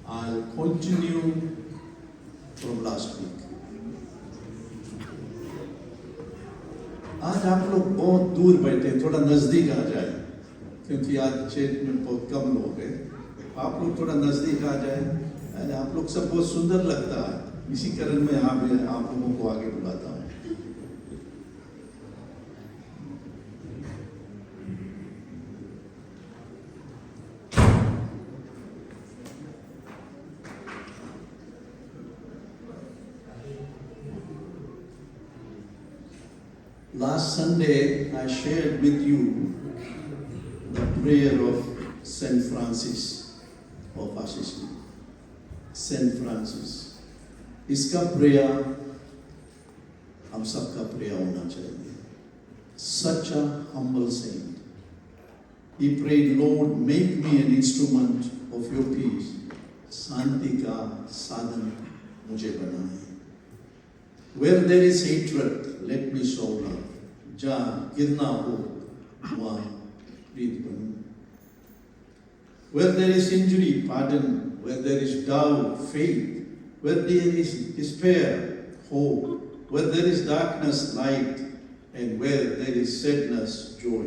I'll continue from last week. आज आप लोग बहुत दूर बैठे, थोड़ा नजदीक आ जाए, क्योंकि आज चेट में बहुत कम लोग हैं। आप लोग थोड़ा नजदीक आ जाए। आप लोग सब बहुत सुंदर लगता है, इसी कारण मैं आप लोगों को आगे बुलाता हूँ। Last Sunday, I shared with you the prayer of Saint Francis of Assisi. Saint Francis. इसका प्रेयर हम सबका प्रेयर होना चाहिए. Such a humble saint. He prayed, Lord, make me an instrument of your peace. शांति का साधन मुझे बनाए. Where there is hatred, let me sow love. जहाँ गिरना हो वहाँ प्रीत बनूं. Where there is injury, pardon. Where there is doubt, faith. Where there is despair, hope. Where there is darkness, light. And where there is sadness, joy.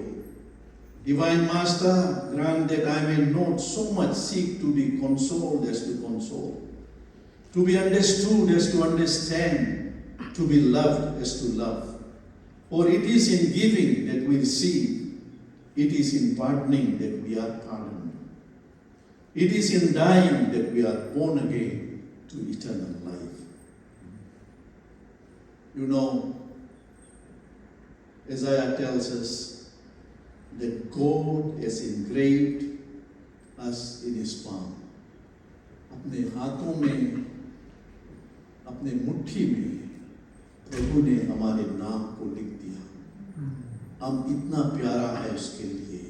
Divine Master, grant that I may not so much seek to be consoled as to console, to be understood as to understand, to be loved as to love. For it is in giving that we receive, it is in pardoning that we are pardoned. It is in dying that we are born again to eternal life. You know, Isaiah tells us that God has engraved us in His palm. अपने हाथों में, अपने मुट्ठी में प्रभु ने हमारे नाम को लिख दिया. हम इतना प्यारा है उसके लिए.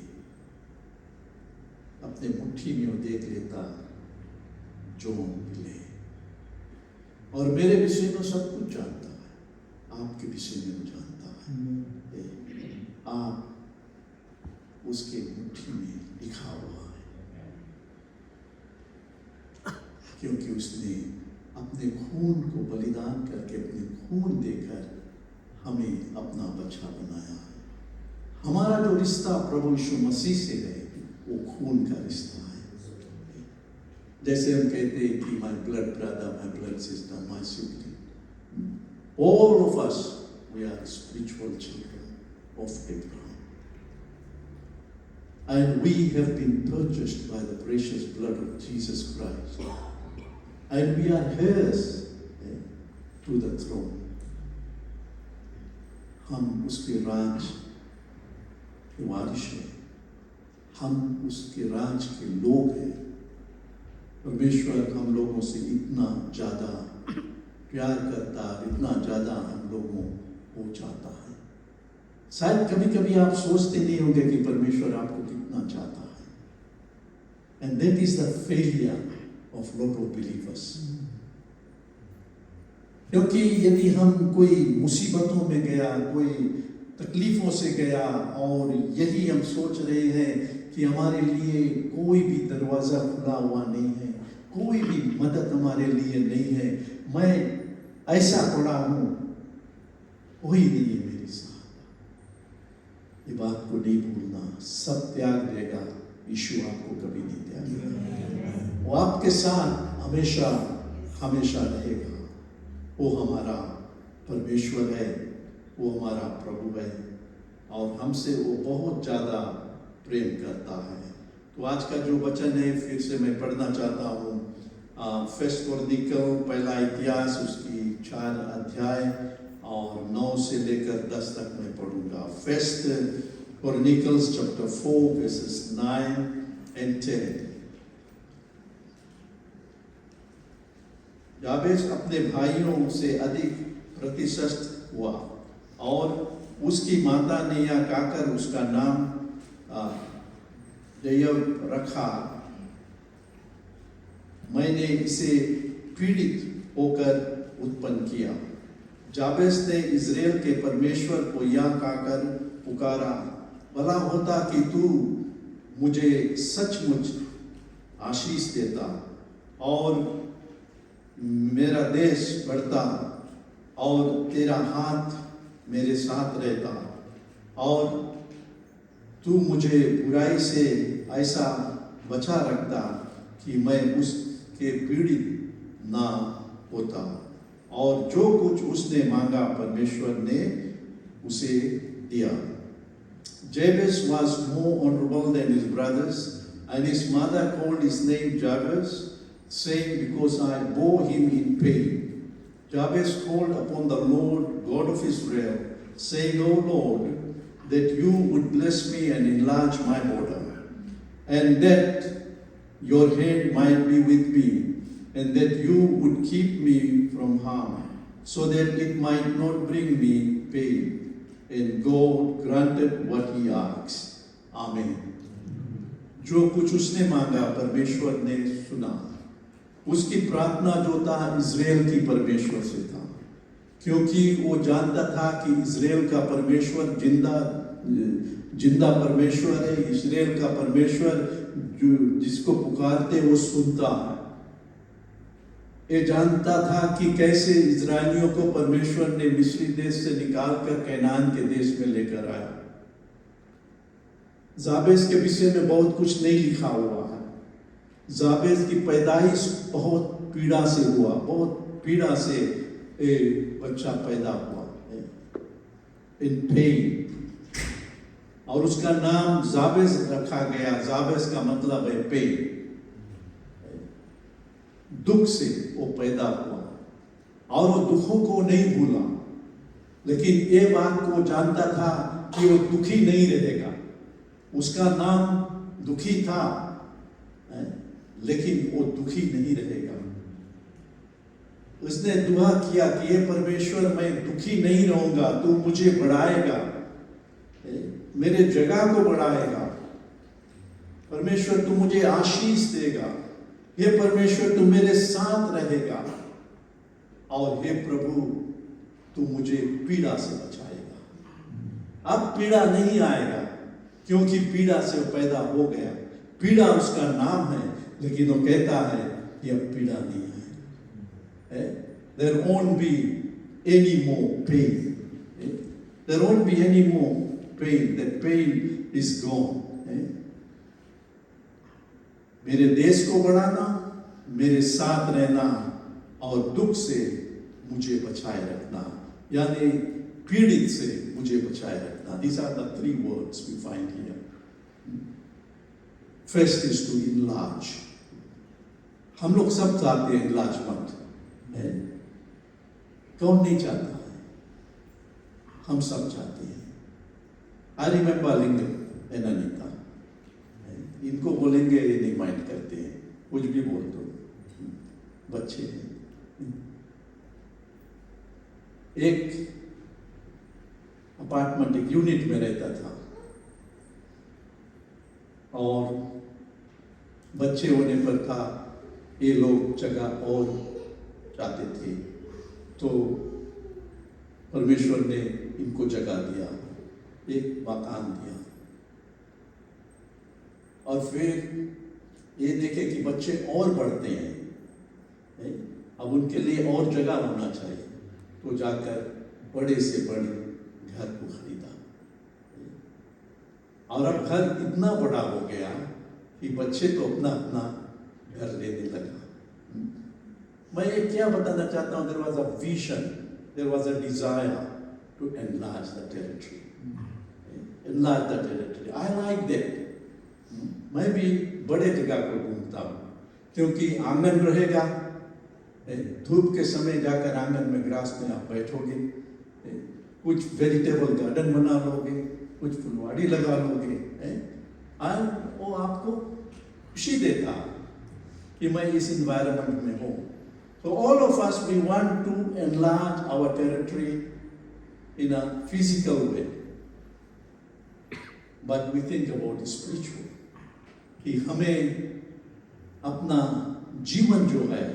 अपने मुट्ठी में वो देख लेता जो मिले. और मेरे विषय में सब कुछ जानता है, आपके विषय में जानता है. आप उसके मुट्ठी में लिखा हुआ है, क्योंकि उसने अपने खून को बलिदान करके, अपने खून देकर हमें अपना बच्चा बनाया है. हमारा जो रिश्ता प्रभु यीशु मसीह से है वो खून का रिश्ता है. जैसे हम कहते हैं कि my blood brother, my blood sister, my sibling. All of us, we are spiritual children of Abraham. And we have been purchased by the precious blood of Jesus Christ. And we are heirs to the throne. हम उसके राज के वारिस हैं. हम उसके राज के लोग हैं. परमेश्वर हम लोगों से इतना ज़्यादा प्यार करता है, इतना ज़्यादा हम लोगों को चाहता है. शायद कभी कभी आप सोचते नहीं होंगे कि परमेश्वर आपको कितना चाहता है. And that is the failure of lot of believers. क्योंकि यदि हम कोई मुसीबतों में गया, कोई तकलीफों से गया और यही हम सोच रहे हैं कि हमारे लिए कोई भी दरवाज़ा खुला हुआ नहीं है, कोई भी मदद हमारे लिए नहीं है, मैं ऐसा पड़ा हूँ, कोई नहीं है मेरे साथ. ये बात को नहीं भूलना. सब त्याग देगा, यीशु आपको कभी नहीं त्यागेगा. वो आपके साथ हमेशा हमेशा रहेगा. वो हमारा परमेश्वर है, वो हमारा प्रभु है और हमसे वो बहुत ज़्यादा प्रेम करता है. तो आज का जो वचन है फिर से मैं पढ़ना चाहता हूँ. फर्स्ट क्रॉनिकल पहला इतिहास उसकी 4 अध्याय और 9 से लेकर 10 तक मैं पढ़ूंगा. First chronicles chapter 4 versus 9 and 10. याबेश अपने भाइयों से अधिक प्रतिशत हुआ और उसकी माता ने यह कहकर उसका नाम जयब रखा, मैंने इसे पीड़ित होकर उत्पन्न किया. जाबेस ने इज़राइल के परमेश्वर को यह कहकर पुकारा, भला होता कि तू मुझे सचमुच आशीष देता और मेरा देश बढ़ता और तेरा हाथ मेरे साथ रहता और तू मुझे बुराई से ऐसा बचा रखता कि मैं उसके पीड़ित ना होता। और जो कुछ उसने मांगा परमेश्वर ने उसे दिया। Jabez was more honorable than his brothers, and his mother called his name Jabez, saying, because I bore him in pain. Jabez called upon the Lord God of Israel, saying, O Lord, that you would bless me and enlarge my border, and that your hand might be with me, and that you would keep me from harm, so that it might not bring me pain. And God granted what he asked. Amen. जो कुछ उसने मांगा परमेश्वर ने सुना। उसकी प्रार्थना जो था इज़राइल की परमेश्वर से था, क्योंकि वो जानता था कि इज़राइल का परमेश्वर जिंदा परमेश्वर है। इज़राइल का परमेश्वर जो जिसको पुकारते वो सुनता है। ये जानता था कि कैसे इजरायलियों को परमेश्वर ने मिस्री देश से निकालकर कैनान के देश में लेकर आया। जाबेज के विषय में बहुत कुछ नहीं लिखा हुआ है। जाबेज की पैदाइश बहुत पीड़ा से हुआ, बहुत पीड़ा से बच्चा पैदा हुआ, इन पेन, और उसका नाम जाबेज रखा गया। जाबेज का मतलब है पेन, दुख से वो पैदा हुआ और वो दुखों को नहीं भूला, लेकिन ये बात को जानता था कि वो दुखी नहीं रहेगा। उसका नाम दुखी था, लेकिन वो दुखी नहीं रहेगा। उसने दुआ किया कि ये परमेश्वर मैं दुखी नहीं रहूंगा, तू मुझे बढ़ाएगा, मेरे जगह को बढ़ाएगा। परमेश्वर तू मुझे आशीष देगा, हे परमेश्वर तू मेरे साथ रहेगा, और हे प्रभु तू मुझे पीड़ा से बचाएगा। अब पीड़ा नहीं आएगा, क्योंकि पीड़ा से वो पैदा हो गया। पीड़ा उसका नाम है, लेकिन वो कहता है कि अब पीड़ा नहीं है। There won't be any more pain. There won't be any more pain. That pain is gone. मेरे देश को बढ़ाना, मेरे साथ रहना और दुख से मुझे बचाए रखना, यानी पीड़ित से मुझे बचाए रखना। These are the three words we find here. First is to enlarge. हम लोग सब चाहते हैं enlargement, कौन नहीं चाहता है? हम सब चाहते हैं। I remember Lincoln and Anita. इनको बोलेंगे ये नहीं माइंड करते हैं, कुछ भी बोल दो, बच्चे हैं। एक अपार्टमेंट, एक यूनिट में रहता था, और बच्चे होने पर था ये लोग जगह और चाहते थे, तो परमेश्वर ने इनको जगह दिया, एक मकान दिया। और फिर ये देखे कि बच्चे और बढ़ते हैं, अब उनके लिए और जगह होना चाहिए, तो जाकर बड़े से बड़े घर को खरीदा। और अब घर इतना बड़ा हो गया कि बच्चे तो अपना अपना घर लेने लगा। मैं ये क्या बताना चाहता हूँ, there was a vision, there was a desire to enlarge the territory. Enlarge the territory. I like that. मैं भी बड़े जगह को ढूंढता हूँ, क्योंकि आंगन रहेगा, धूप के समय जाकर आंगन में ग्रास में आप बैठोगे, कुछ वेजिटेबल गार्डन बना लोगे, कुछ फुलवाड़ी लगा लोगे, और वो आपको खुशी देता कि मैं इस इन्वायरमेंट में हूँ। So all of us, we want to enlarge our territory in a physical way, but we think about the spiritual, कि हमें अपना जीवन जो है,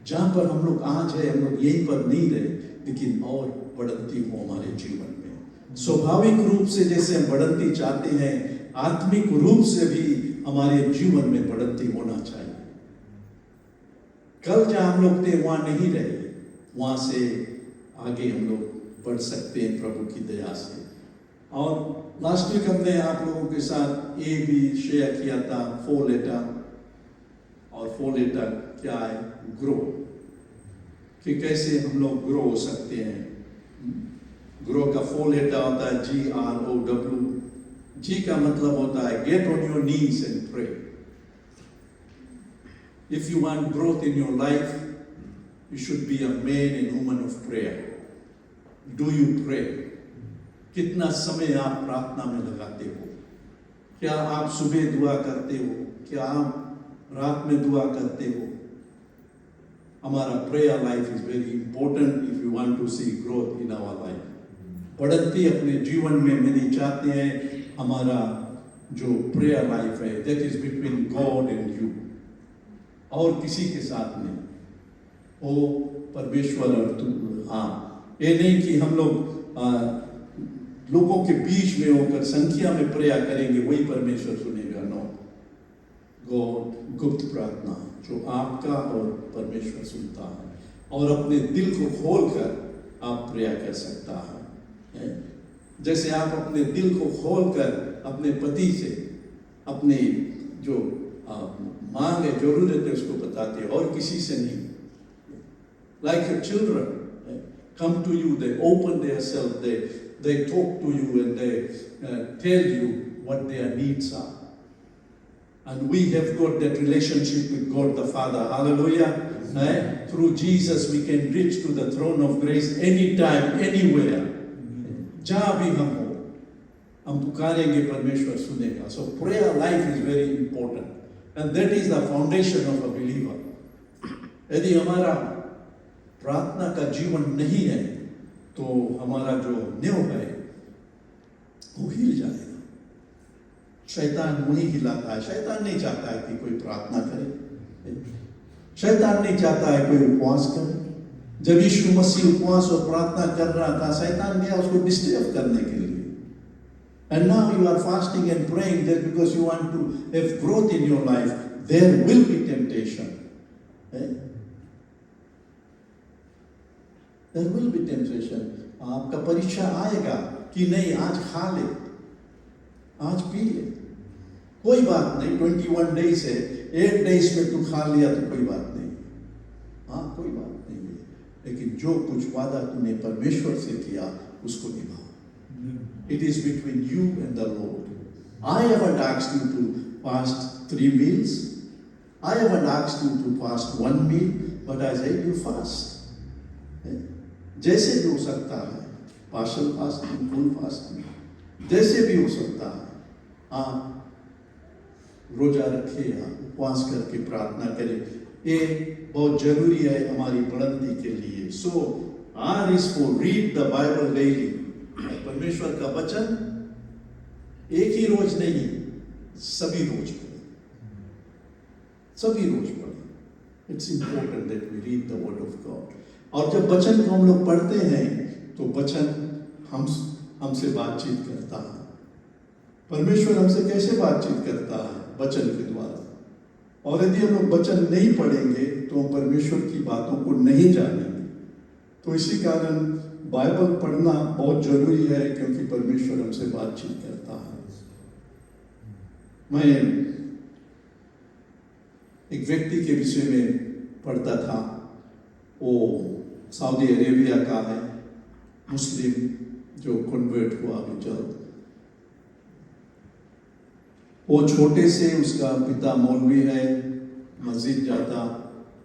जहाँ पर हम लोग आज है, हम लोग यहीं पर नहीं रहे, लेकिन और बढ़ती हो हमारे जीवन में। स्वाभाविक रूप से जैसे हम बढ़ती चाहते हैं, आत्मिक रूप से भी हमारे जीवन में बढ़ती होना चाहिए। कल जहाँ हम लोग थे वहाँ नहीं रहे, वहाँ से आगे हम लोग बढ़ सकते हैं प्रभु की दया से। और लास्ट वीक हमने आप लोगों के साथ ये भी शेयर किया था 4 लेटर, और 4 लेटर क्या है, ग्रो, कि कैसे हम लोग ग्रो हो सकते हैं। ग्रो का 4 लेटर होता है GROW। जी का मतलब होता है get on your knees and pray. If you want growth in your life, you should be a man and woman of prayer. Do you pray? कितना समय आप प्रार्थना में लगाते हो? क्या आप सुबह दुआ करते हो? क्या आप रात में दुआ करते हो? हमारा prayer life is very important if you want to see growth in our life. बढ़ती अपने जीवन में मेरी चाहते हैं हमारा जो प्रेयर लाइफ है, that is between God and you, और किसी के साथ नहीं। ओ परमेश्वर और तुम, हाँ, ये नहीं कि हम लोग लोगों के बीच में होकर संख्या में प्रेयर करेंगे वही परमेश्वर सुनेगा। नो, गॉड गुप्त प्रार्थना जो आपका और परमेश्वर सुनता है, और अपने दिल को खोलकर आप प्रेयर कर सकता है। जैसे आप अपने दिल को खोलकर अपने पति से अपने जो मांग है, जरूरत है, उसको बताते हो, और किसी से नहीं। Like your children come to you, they open their self, they talk to you, and they tell you what their needs are. And we have got that relationship with God the Father. Hallelujah. Through Jesus we can reach to the throne of grace anytime, anywhere. जहाँ भी हम हो, हम पुकारेंगे, परमेश्वर सुनेगा। So prayer life is very important, and that is the foundation of a believer. यदि हमारा प्रार्थना का जीवन नहीं है तो हमारा जो नींव है वो हिल जाएगा। शैतान वही हिलाता है। शैतान नहीं चाहता है कि कोई प्रार्थना करे, शैतान नहीं चाहता है कोई उपवास करे। जब यीशु मसीह उपवास और प्रार्थना कर रहा था, शैतान गया उसको डिस्टर्ब करने के लिए। And now you are fasting and praying just because you want to have growth in your life. There will be temptation. There will be temptation. आपका परीक्षा आएगा कि नहीं, आज खा ले, आज पी ले, कोई बात नहीं। 21 डेज है, 8 डेज में तू खा लिया तो कोई बात नहीं, हाँ कोई बात नहीं है। लेकिन जो कुछ वादा तूने परमेश्वर से किया उसको निभाओ। It is between you and the Lord. I haven't asked you to fast 3 meals. I haven't asked you to fast 1 meal, but I said you fast. जैसे भी हो सकता है, पार्शल फास्टिंग, फुल फास्टिंग, जैसे भी हो सकता है, आप रोजा रखिए, उपवास करके प्रार्थना करें। ये बहुत जरूरी है हमारी बढ़ंती के लिए। सो R is for read the Bible daily. परमेश्वर का वचन एक ही रोज नहीं, सभी रोज पढ़े, सभी रोज पढ़े। It's important that we read the word of God. और जब वचन को हम लोग पढ़ते हैं तो वचन हमसे बातचीत करता है। परमेश्वर हमसे कैसे बातचीत करता है? वचन के द्वारा। और यदि हम लोग वचन नहीं पढ़ेंगे तो हम परमेश्वर की बातों को नहीं जानेंगे। तो इसी कारण बाइबल पढ़ना बहुत जरूरी है, क्योंकि परमेश्वर हमसे बातचीत करता है। मैं एक व्यक्ति के विषय में पढ़ता था, वो सऊदी अरेबिया का है, मुस्लिम, जो कन्वर्ट हुआ अभी जल्द। वो छोटे से उसका पिता मौलवी है, मस्जिद जाता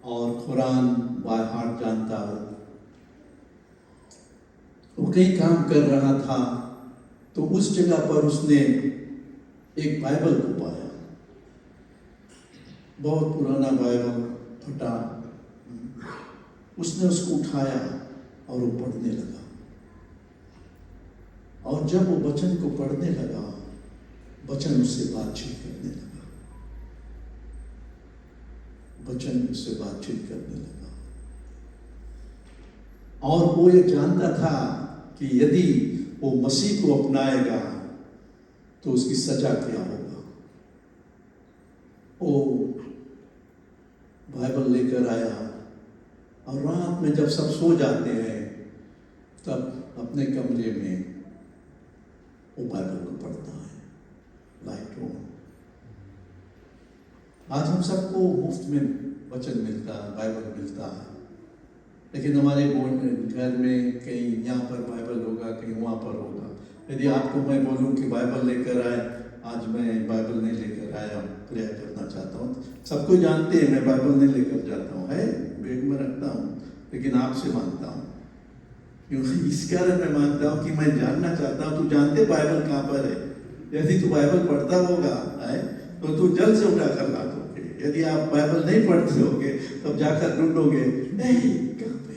और कुरान बाय हार्ट जानता है। वो कहीं काम कर रहा था तो उस जगह पर उसने एक बाइबल को पाया, बहुत पुराना बाइबल, फटा। उसने उसको उठाया और वो पढ़ने लगा। और जब वो वचन को पढ़ने लगा, वचन उससे बातचीत करने लगा, वचन उससे बातचीत करने लगा। और वो ये जानता था कि यदि वो मसीह को अपनाएगा तो उसकी सजा क्या होगा। वो बाइबल लेकर आया, और रात में जब सब सो जाते हैं तब अपने कमरे में वो बाइबल को पढ़ता है, लाइट ऑन। आज हम सबको मुफ्त में वचन मिलता है, बाइबल मिलता है, लेकिन हमारे घर में कहीं यहाँ पर बाइबल होगा, कहीं वहाँ पर होगा। यदि आपको मैं बोलूँ कि बाइबल लेकर आए, आज मैं बाइबल नहीं लेकर आया, प्रेयर करना चाहता हूँ। सबको जानते हैं मैं बाइबल नहीं लेकर जाता हूँ, है बैग में रखता हूँ, लेकिन आपसे मांगता हूँ। क्योंकि इस कारण मैं मांगता हूँ कि मैं जानना चाहता हूँ, तू जानते बाइबल कहाँ पर है। यदि तू बाइबल पढ़ता होगा है तो तू जल्द से उठा कर ला दोगे। यदि आप बाइबल नहीं पढ़ते होगे तब जाकर ढूंढोगे, नहीं कहाँ पे,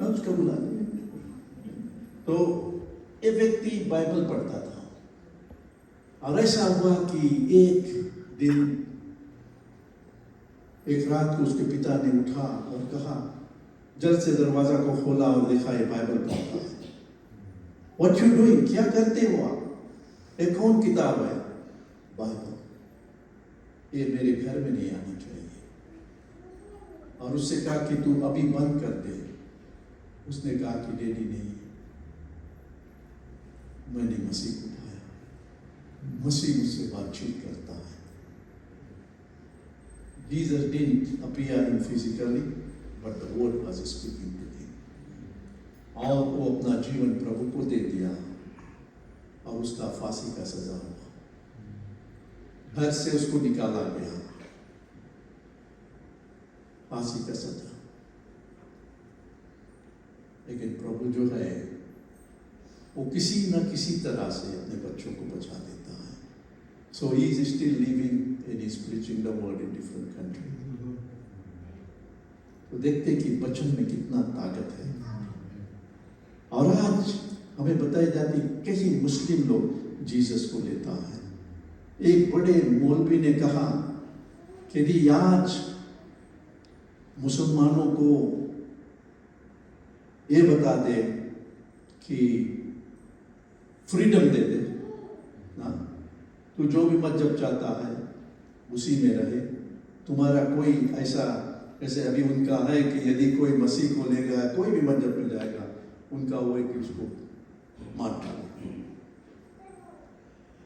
उसका बुला। तो ये व्यक्ति बाइबल पढ़ता था और ऐसा हुआ कि एक दिन, एक रात को उसके पिता ने उठा और कहा, जल्द से दरवाजा को खोला और देखा ये बाइबल पढ़ता है। What you doing? क्या करते हो आप? ये कौन किताब है? बाइबल। ये मेरे घर में नहीं आना चाहिए। और उससे कहा कि तू अभी बंद कर दे। उसने कहा कि डैडी नहीं, मैंने मसीह को पाया, मसीह मुझसे बातचीत करता है। Jesus didn't appear in physically, but the word was speaking to him. और वो अपना जीवन प्रभु को दे दिया और उसका फांसी का सजा हुआ। घर से उसको निकाला गया, फांसी का सजा। लेकिन प्रभु जो है वो किसी न किसी तरह से अपने बच्चों को बचा देता है। So he is still living and is preaching the word in different countries. तो देखते कि वचन में कितना ताकत है। और आज हमें बताई जाती कई मुस्लिम लोग जीसस को लेता है। एक बड़े मौलवी ने कहा कि यदि आज मुसलमानों को ये बता दे कि फ्रीडम दे दे ना, तू जो भी मजहब चाहता है उसी में रहे, तुम्हारा कोई ऐसा, जैसे अभी उनका है कि यदि कोई मसीह को लेगा, कोई भी मजहब में जाएगा, उनका वो है कि उसको मार डाले,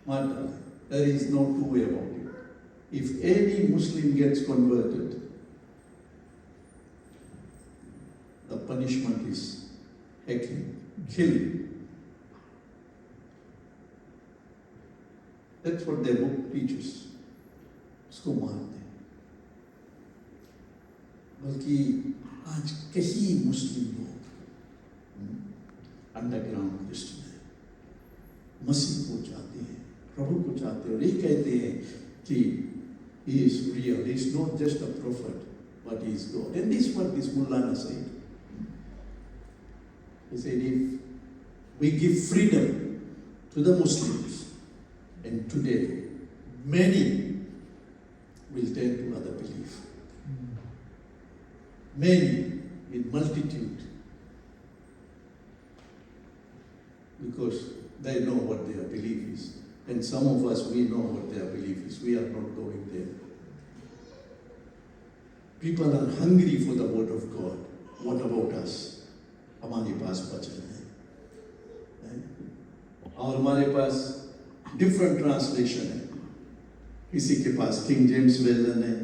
मार डाले। There is no two way about it. If any Muslim gets converted, the punishment is hacking, killing. That's what their book teaches. उसको मार दे। बल्कि आज कई मुस्लिम लोग अंडरग्राउंड क्रिश्चियन है, मसीह को चाहते हैं, प्रभु को चाहते हैं और ये कहते हैं कि he is real, he is not just a prophet, but he is God. And this is what this Mullana said. He said, if we give freedom to the Muslims, and today many will turn to other belief. Many in multitude, because they know what their belief is. And some of us, we know what their belief is. We are not going there. People are hungry for the word of God. What about us? हमारे पास वचन है और हमारे पास different translation है। किसी के पास king James version है,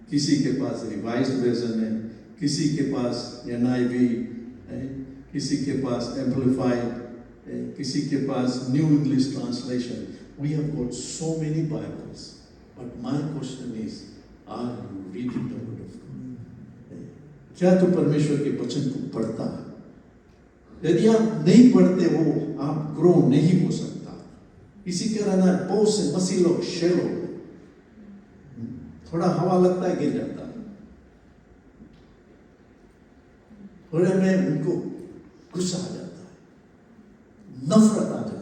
किसी के पास रिवाइज्ड वर्जन है, किसी के पास NIV है, किसी के पास एम्पलीफाइड, किसी के पास new English translation. We have got so many Bibles, but my question is, are you reading the word of God? क्या तू परमेश्वर के वचन को पढ़ता है? यदि आप नहीं पढ़ते हो, आप ग्रो नहीं हो सकता। इसी कारण बहुत से मसीह लोग शेलो, थोड़ा हवा लगता है गिर जाता है, थोड़े में उनको गुस्सा आ जाता है, नफरत आ जाता है।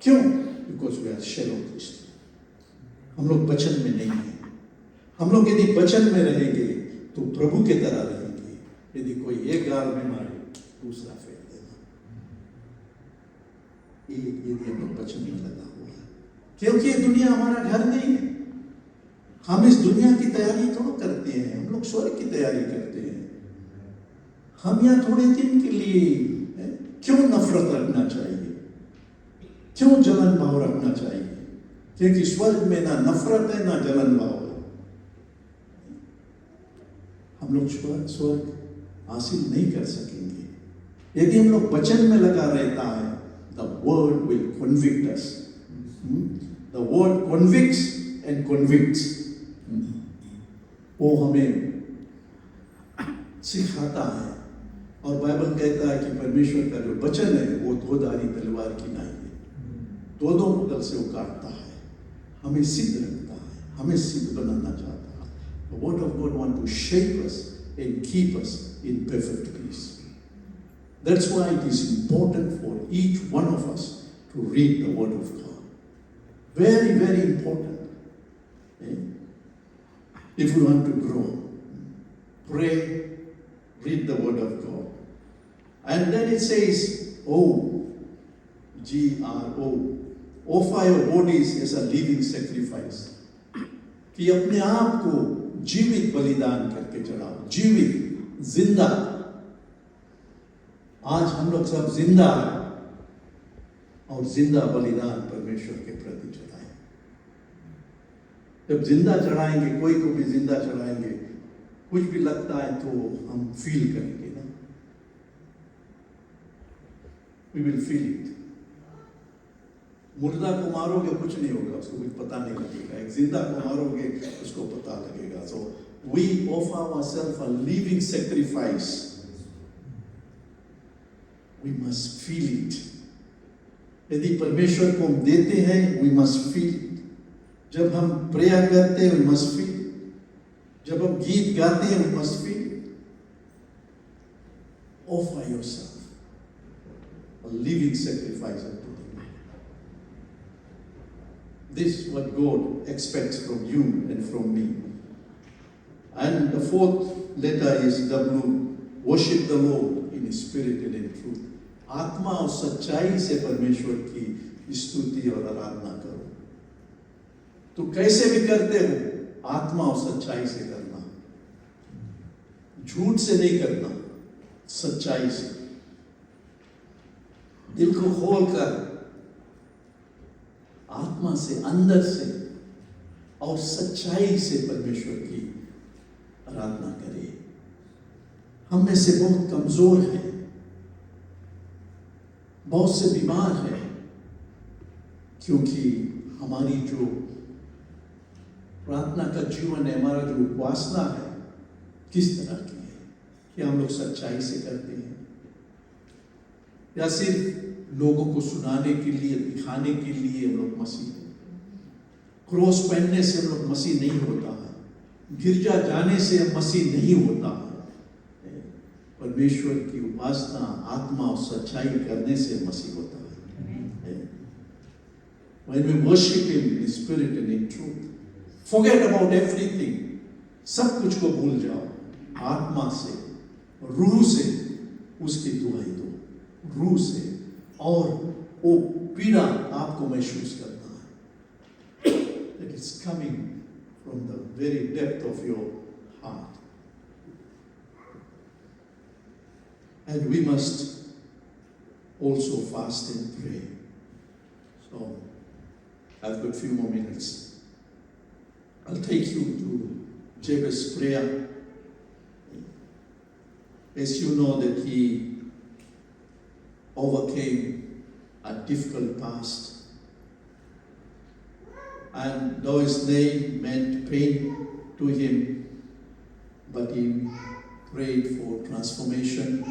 क्यों? Because we are shallow Christian. हम लोग वचन में नहीं हैं। हम लोग यदि वचन में रहेंगे तो प्रभु के तरह रहेंगे। यदि कोई एक गाल में मारे, दूसरा फेंक देना। यदि हम लोग वचन में लगा हुआ है, क्योंकि ये दुनिया हमारा घर नहीं है। हम इस दुनिया की तैयारी थोड़ा करते हैं, हम लोग स्वर्ग की तैयारी करते हैं। हम यहाँ थोड़े दिन के लिए क्यों नफरत रखना चाहिए, क्यों जलन भाव रखना चाहिए? क्योंकि स्वर्ग में ना नफरत है ना जलन भाव है। हम लोग स्वर्ग हासिल नहीं कर सकेंगे यदि हम लोग वचन में लगा रहता है। The word will convict us, the word convicts and convicts. वो हमें सिखाता है और बाइबल कहता है कि परमेश्वर का जो वचन है वो दो-धारी तलवार की नाई है, दोनों मुगल से वो काटता है, हमें सिद्ध रखता है, हमें सिद्ध बनाना चाहता है। The word of God wants to shape us and keep us in perfect peace. That's why it is important for each one of us to read the word of God. Very, very important. If we want to grow, pray, read the word of God. And then it says, G-R-O, offer your bodies as a living sacrifice. कि अपने आप को जीवित बलिदान करके चढ़ाओ, जीवित, जिंदा। आज हम लोग सब जिंदा हैं और जिंदा बलिदान परमेश्वर के प्रति चढ़ाएं। जब जिंदा चढ़ाएंगे, कोई को भी जिंदा चढ़ाएंगे, कुछ भी लगता है तो हम फील करेंगे ना, we will feel it. मुर्दा को मारोगे कुछ नहीं होगा, उसको कुछ पता नहीं लगेगा। एक जिंदा को मारोगे उसको पता लगेगा। So we offer ourselves a living sacrifice. We must feel it. यदि परमेश्वर को हम देते हैं, we must feel it. जब हम प्रेयर करते हैं, we must feel it. जब हम गीत गाते हैं, we must feel it. Offer yourself a living sacrifice unto the Lord. This is what God expects from you and from me. And the fourth letter is W. Worship the Lord in spirit and in truth. आत्मा और सच्चाई से परमेश्वर की स्तुति और आराधना करो। तो कैसे भी करते हो, आत्मा और सच्चाई से करना, झूठ से नहीं करना, सच्चाई से, दिल को खोलकर, आत्मा से, अंदर से और सच्चाई से परमेश्वर की आराधना करें। हम में से बहुत कमजोर हैं, बहुत से बीमार हैं, क्योंकि हमारी जो प्रार्थना का जीवन है, हमारा जो उपासना है, किस तरह की है? क्या हम लोग सच्चाई से करते हैं या सिर्फ लोगों को सुनाने के लिए, दिखाने के लिए हम लोग मसीह हैं? क्रॉस पहनने से हम लोग मसीह नहीं होता है, गिरजा जाने से हम मसीह नहीं होता है। परमेश्वर की उपासना आत्मा और सच्चाई करने से मसीह होता है। When we worship Him in spirit and in truth, forget about everything. सब कुछ को भूल जाओ, आत्मा से, रूह से उसकी दुहाई दो, रूह से, और वो पीड़ा आपको महसूस करना है। That is coming from the very depth of your heart. And we must also fast and pray. So, I've got a few more minutes. I'll take you to Jabez's prayer. As you know that he overcame a difficult past. And though his name meant pain to him, but he prayed for transformation,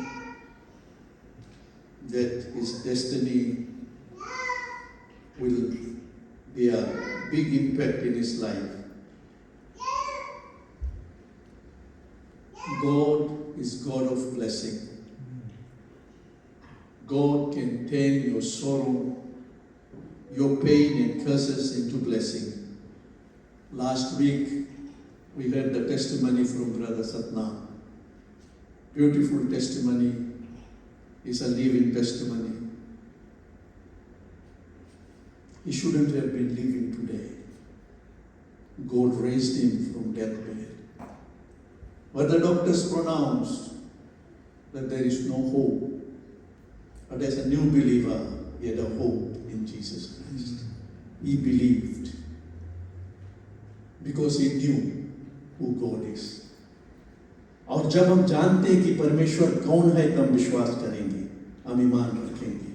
that his destiny will be a big impact in his life. God is God of blessing. God can turn your sorrow, your pain and curses into blessing. Last week, we heard the testimony from Brother Satnam. Beautiful testimony. It's a living testimony. He shouldn't have been living today. God raised him from deathbed. But the doctors pronounced that there is no hope. But as a new believer, he had a hope in Jesus Christ. He believed because he knew who God is. और जब हम जानते हैं कि परमेश्वर कौन है तब विश्वास करेंगे, हम ईमान रखेंगे।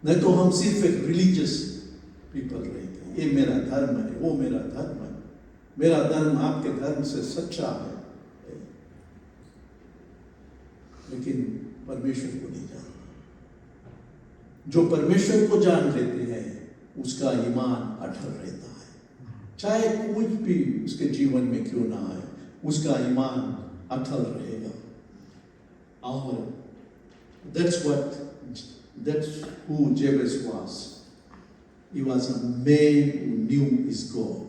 नहीं तो हम सिर्फ एक रिलीजियस पीपल रहेंगे। ये मेरा धर्म है, वो मेरा धर्म है, मेरा धर्म आपके धर्म से सच्चा है, लेकिन परमेश्वर को नहीं जानता। जो परमेश्वर को जान लेते हैं उसका ईमान अटल रहता है, चाहे कुछ भी उसके जीवन में क्यों ना आए, उसका ईमान अटल रहेगा। और that's who Jabez was. He was a man who knew his God.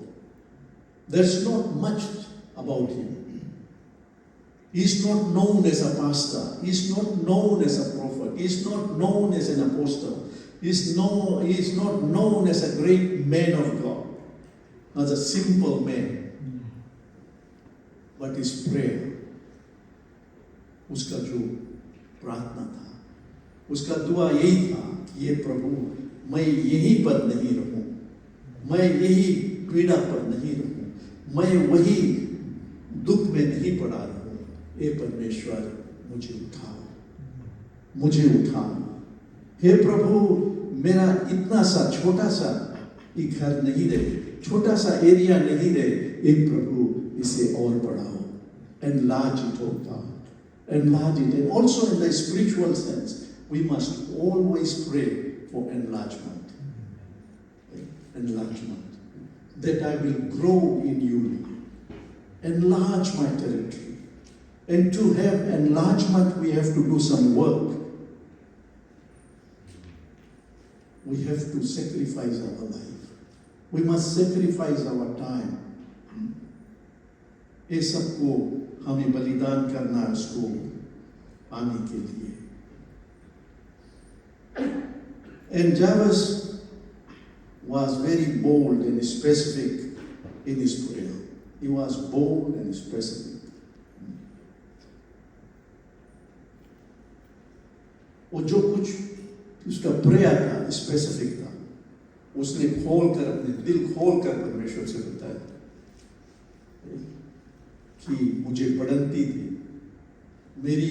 There's not much about him. He's not known as a pastor. He's not known as a prophet. He's not known as an apostle. He's not known as a great man of God. As a simple man. But his prayer, उसका जो प्रार्थना था, उसका दुआ यही था कि ये प्रभु, मैं यहीं पर नहीं रहूं, मैं यही पीड़ा पर नहीं रहूं, मैं वही दुख में नहीं पड़ा रहूं। हे परमेश्वर, मुझे उठाओ। हे प्रभु, मेरा इतना सा छोटा सा ये घर नहीं रहे, छोटा सा एरिया नहीं रहे। हे प्रभु, इसे और बढ़ाओ। Enlarge it, oh God. Enlarge it. And also in the spiritual sense, we must always pray for enlargement. Enlargement. That I will grow in you. Enlarge my territory. And to have enlargement, we have to do some work. We have to sacrifice our life. We must sacrifice our time. ये सबको हमें बलिदान करना है उसको पाने के लिए। And Jabez was very bold and specific in his prayer. He was bold and specific. वो जो कुछ उसका प्रेयर था, स्पेसिफिक था, उसने खोलकर अपने दिल खोलकर परमेश्वर से बताया कि मुझे बढ़ंती थी, मेरी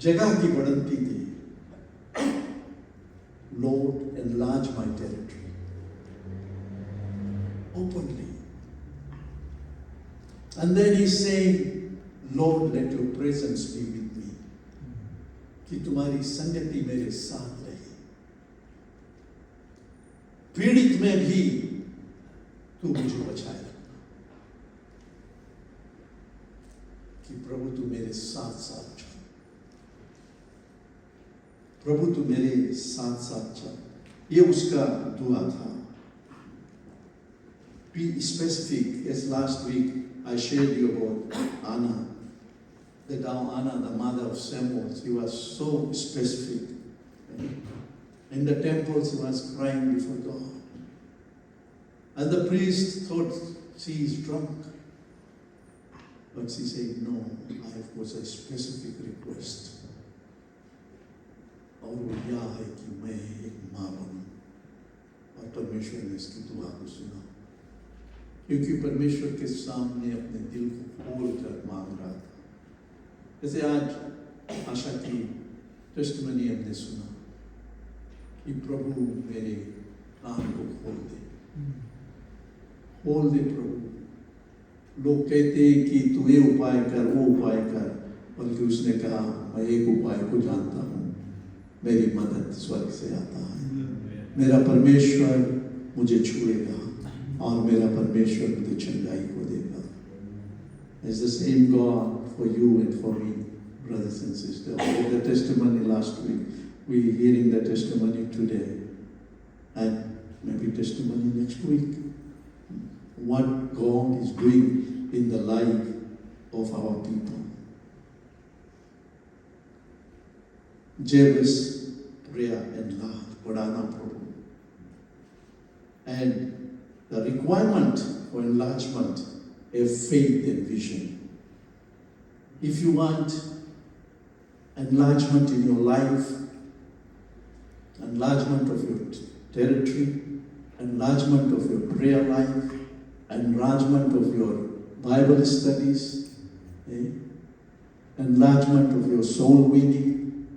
जगह की बढ़ंती थी। Lord, enlarge my territory. Openly. And then he's saying, Lord, let your presence be with me. कि तुम्हारी संगति मेरे साथ रहे। पीड़ित में भी तू मुझे बचाए रखना। कि प्रभु तू मेरे साथ साथ चल, प्रभु तू मेरे साथ साथ चल। ये उसका दुआ था। Be specific. As last week I shared you about Anna. That Anna, the mother of Samuel, she was so specific. In the temple she was crying before God. And the priest thought she is drunk. But she said, no, I have got a specific request. और वो यह है कि मैं एक माँ बनूं। और परमेश्वर ने इसकी दुआ को सुना, क्योंकि परमेश्वर के सामने अपने दिल को खोल कर मांग रहा था। जैसे आज आशा की टेस्टिमनी हमने सुना कि प्रभु मेरे कान को खोल दे प्रभु। लोग कहते हैं कि तू ये उपाय कर, वो उपाय कर, बल्कि उसने कहा मैं एक उपाय को जानता हूँ, मेरी मदद स्वर्ग से आता है। मेरा परमेश्वर मुझे छुएगा और मेरा परमेश्वर मुझे चंगाई को देगा। It's the same God for you and for me, brothers and sisters. We had the testimony last week. We are hearing the testimony today, and maybe testimony next week. What God is doing in the life of our people. Jabez prayer and love, बढ़ाना प्रभु. And the requirement for enlargement, have faith and vision. If you want enlargement in your life, enlargement of your territory, enlargement of your prayer life, enlargement of your Bible studies, enlargement of your soul winning,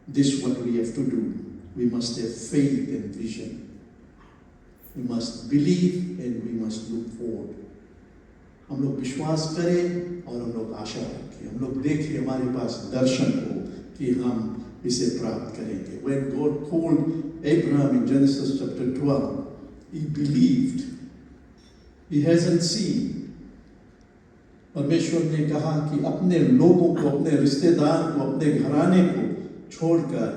this is what we have to do. We must have faith and vision. We must believe and we must look forward. हम लोग विश्वास करें और हम लोग आशा रखें, हम लोग देखें, हमारे पास दर्शन हो कि हम इसे प्राप्त करेंगे. When God called Abraham in Genesis chapter 12, he believed. He hasn't seen. परमेश्वर ने कहा कि अपने लोगों को, अपने रिश्तेदार को, अपने घराने को छोड़कर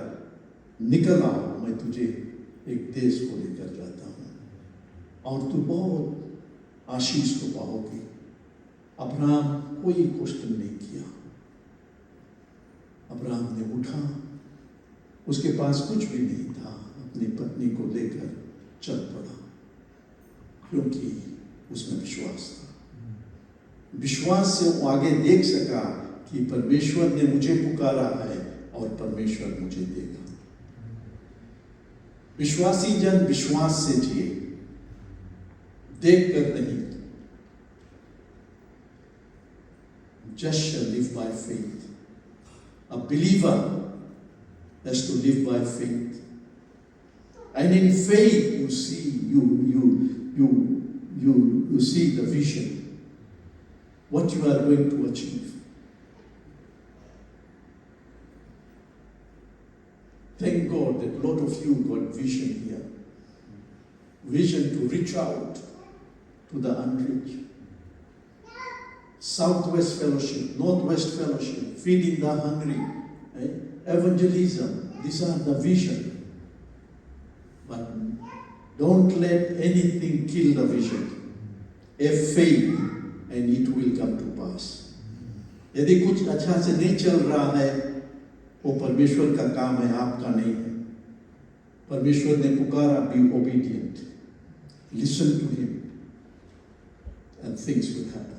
निकल आओ, मैं तुझे एक देश को लेकर जाता हूँ और तू बहुत आशीष को पाओगी. अब्राहम कोई क्वेश्चन नहीं किया. अब्राहम ने उठा, उसके पास कुछ भी नहीं था, अपनी पत्नी को लेकर चल पड़ा, क्योंकि उसमें विश्वास था. विश्वास से वो आगे देख सका कि परमेश्वर ने मुझे पुकारा है और परमेश्वर मुझे देगा. विश्वासी जन विश्वास से जिए, देख कर नहीं. Just shall live by faith. A believer has to live by faith, and in faith you see the vision, what you are going to achieve. Thank God that a lot of you got vision here. Vision to reach out to the unreached. Southwest Fellowship, Northwest Fellowship, feeding the hungry, evangelism, these are the vision. But don't let anything kill the vision. Have faith and it will come to pass. यदि कुछ अच्छा से नहीं चल रहा है, वो परमेश्वर का काम है, आपका नहीं है. परमेश्वर ने पुकारा, be obedient. Listen to him and things will happen.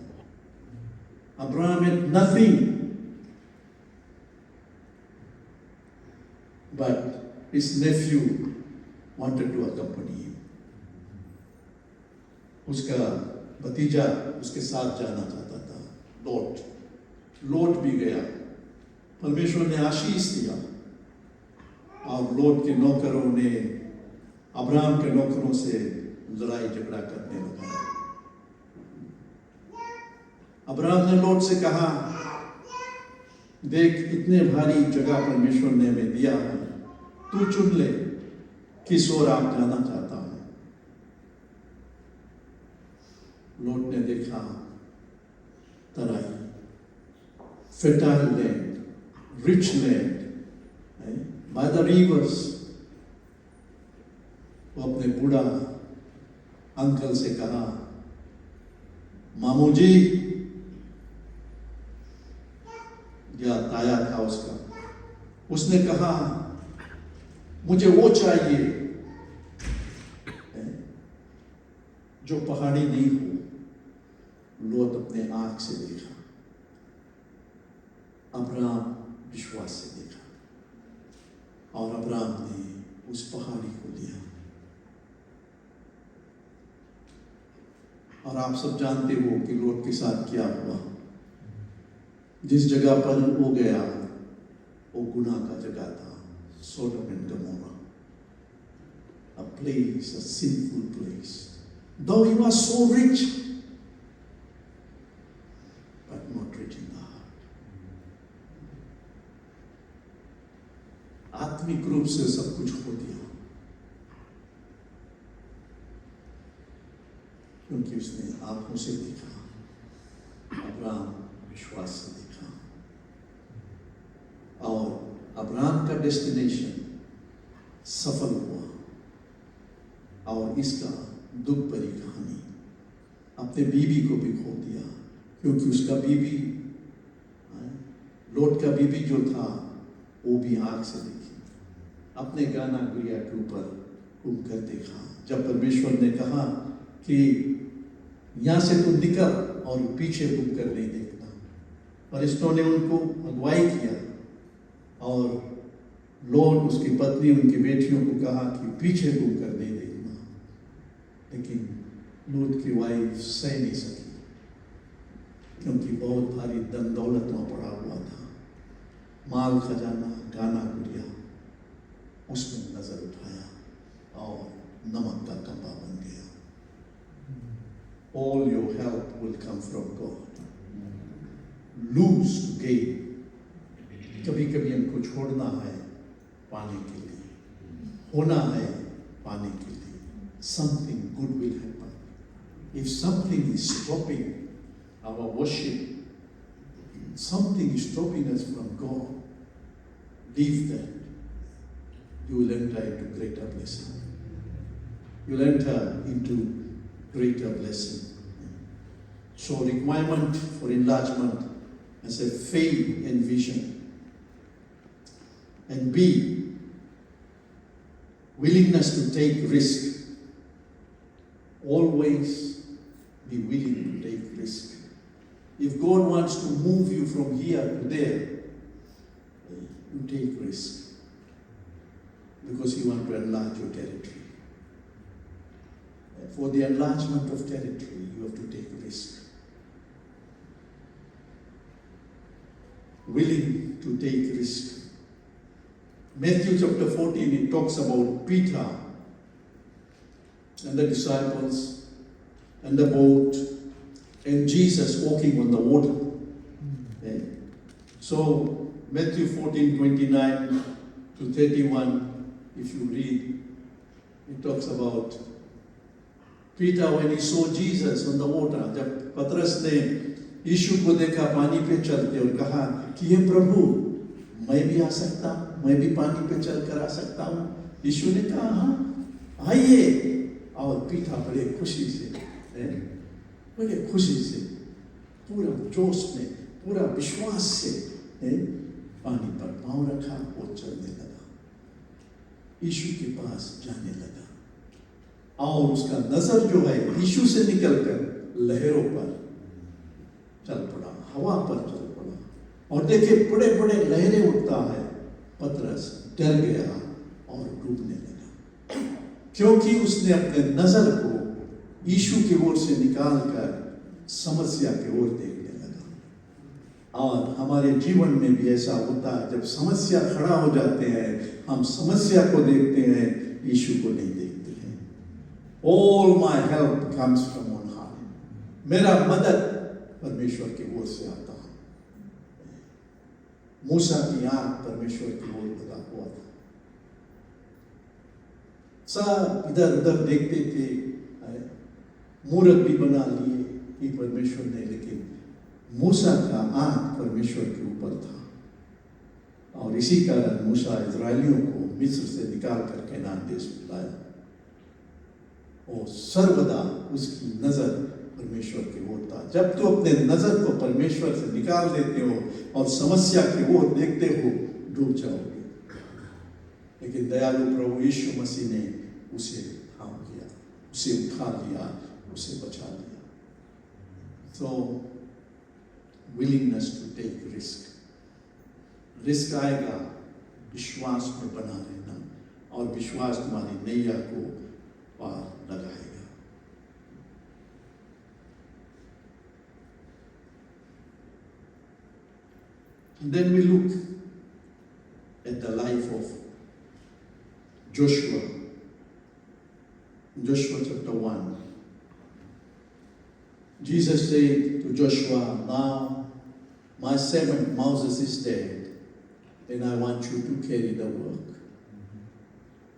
Abraham had nothing, but his nephew wanted to accompany him. उसका भतीजा उसके साथ जाना चाहता था, लोट भी गया. परमेश्वर ने आशीष दिया और लोट के नौकरों ने अब्राहम के नौकरों से लड़ाई झगड़ा करने लगा. अब्राहम ने लोट से कहा, देख इतने भारी जगह परमेश्वर ने हमें दिया है, तू चुन ले किस ओर आप जाना चाहता है. लोट ने देखा तराई, fertile land, rich land, by the rivers. वो अपने बूढ़ा अंकल से कहा, मामू जी, या ताया था उसका, उसने कहा मुझे वो चाहिए जो पहाड़ी नहीं हो. लोट अपने आंख से देखा, अब्राहम विश्वास से देखा और अब्राहम ने उस पहाड़ी को लिया. और आप सब जानते हो कि लोट के साथ क्या हुआ. जिस जगह पर वो गया वो गुनाह का जगह था, Sodom and Gomorrah, a place, a sinful place. Though he was so rich, but not rich in the heart. आत्मिक रूप से सब कुछ खो दिया, क्योंकि उसने आंखों से देखा, अब्राहम विश्वास से देखा. और अब्राहम का डेस्टिनेशन सफल हुआ. और इसका दुख भरी कहानी, अपने बीवी को भी खो दिया, क्योंकि उसका बीवी, लोट का बीवी जो था वो भी आंख से देखी, अपने गाना गुड़िया के ऊपर घूम कर देखा. जब परमेश्वर ने कहा कि यहाँ से तू निकल और पीछे मुड़ कर नहीं देखना। फरिश्तों ने उनको अगुवाई किया और लॉर्ड उसकी पत्नी उनकी बेटियों को कहा कि पीछे मुड़ कर नहीं देखना, लेकिन लूत की वाइफ सह नहीं सकी क्योंकि बहुत भारी धन दौलत में पड़ा हुआ था, माल खजाना गाना गुड़िया, उसमें नजर उठाया और नमक का कपा बन गया। All your help will come from God. Lose to gain. कभी कभी हमको छोड़ना है पाने के लिए, होना है पाने के लिए। Something good will happen. If something is stopping our worship, something is stopping us from God, leave that. You will enter into greater blessing. You will enter into greater blessing. So requirement for enlargement as a faith and vision. And B, willingness to take risk. Always be willing to take risk. If God wants to move you from here to there, you take risk. Because He wants to enlarge your territory. For the enlargement of territory, you have to take risk. Willing to take risk. Matthew chapter 14, it talks about Peter and the disciples and the boat and Jesus walking on the water. Okay. So Matthew 14, 29 to 31, if you read, it talks about Peter when he saw Jesus on the water. जब पतरस ने यीशु को देखा पानी पे चलते और कहा कि हे प्रभु, मैं भी आ सकता हूँ, मैं भी पानी पे चल कर आ सकता हूँ। यीशु ने कहा हाँ आइए, और पीटर बड़े खुशी से पूरा जोश में पूरा विश्वास से पानी पर पाँव रखा और चलने लगा, यीशु के पास जाने लगा। और उसका नजर जो है यीशु से निकलकर लहरों पर चल पड़ा, हवा पर चल पड़ा, और देखे बड़े बड़े लहरें उठता है। पतरस डर गया और डूबने लगा, क्योंकि उसने अपने नजर को यीशु की ओर से निकालकर समस्या की ओर देखने लगा। और हमारे जीवन में भी ऐसा होता है, जब समस्या खड़ा हो जाते हैं हम समस्या को देखते हैं, यीशु को नहीं देखते हैं। All my help comes from on high. मेरा मदद परमेश्वर की ओर से आता है। मूसा की आंख परमेश्वर की ओर लगा हुआ था, सब इधर उधर देखते थे, मूर्त भी बना लिए कि परमेश्वर ने, लेकिन मूसा का आंख परमेश्वर के ऊपर था। और इसी कारण मूसा इजरायलियों को मिस्र से निकाल कर कैनान देश में लाया, और सर्वदा उसकी नजर परमेश्वर की ओर था। जब तो अपने नजर को परमेश्वर से निकाल देते हो और समस्या की ओर देखते हो, डूब जाओगे। लेकिन दयालु प्रभु यीशु मसीह ने उसे थाम लिया, उसे उठा लिया, उसे बचा लिया। So willingness to take risk. Risk आएगा, विश्वास में बना रहना, और विश्वास तुम्हारी नैया को पार लगाएगा। And then we look at the life of Joshua. Joshua chapter 1. Jesus said to Joshua, now my servant Moses is dead, and I want you to carry the work.